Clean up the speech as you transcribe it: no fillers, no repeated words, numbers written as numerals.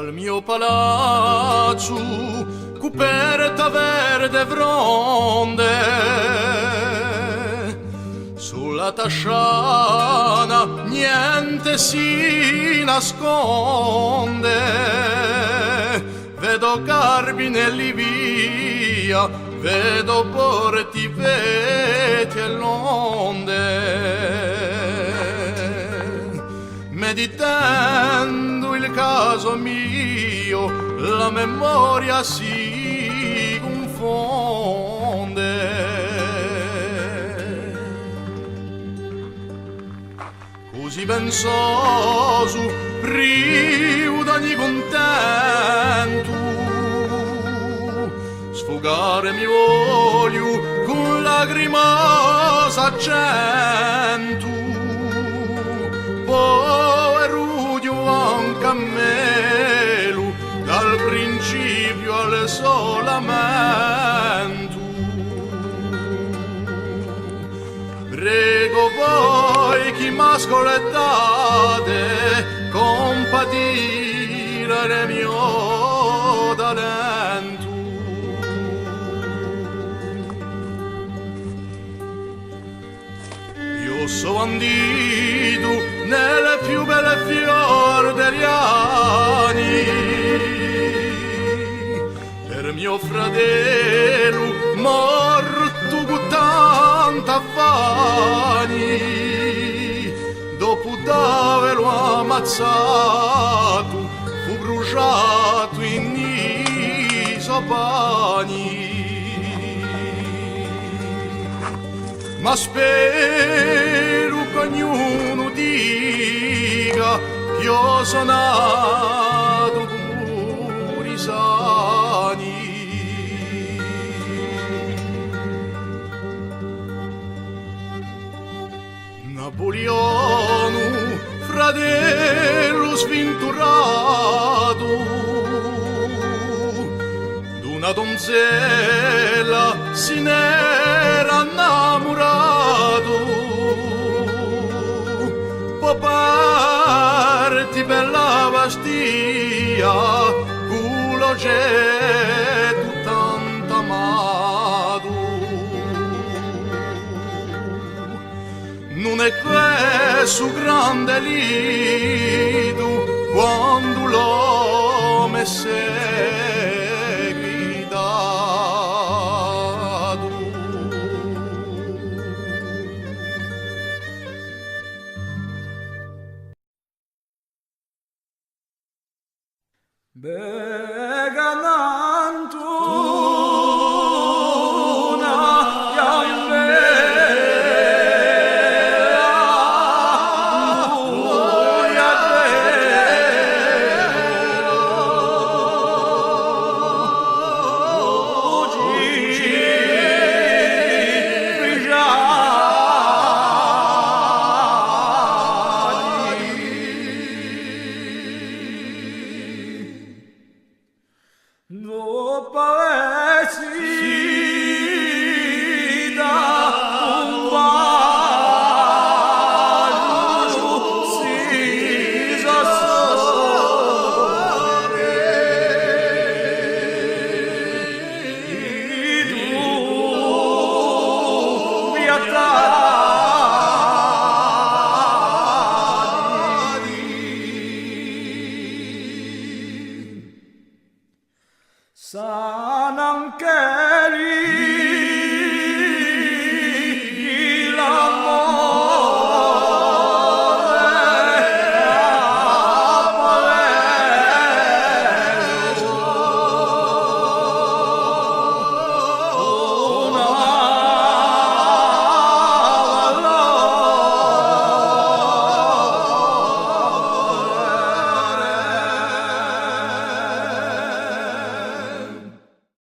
Dal mio palazzo coperta verde fronde, sulla tasciana niente si nasconde. Vedo carbinelli via, vedo porti veti e l'onde. Meditando il caso mio, la memoria si confonde. Così pensoso, privo d'ogni contento, sfogare mi voglio con lacrimosa accento. Poverudio un cammelo dal principio al solamento. Prego voi chi m'ascoltate compatire il mio talento. Io sono andito nelle più belle fior degli anni per mio fratello morto con tanta affani. Dopo d'averlo ammazzato fu bruciato in isopani. Ma spero che ognuno dica che io sono nato con i sani. Napoleone, fratello sventurato, d'una donzella si n'era innamorato. Poi parti per la Bastia, culo c'è tanto amato. Non è questo grande lido quando l'uomo si è gridato. Sanang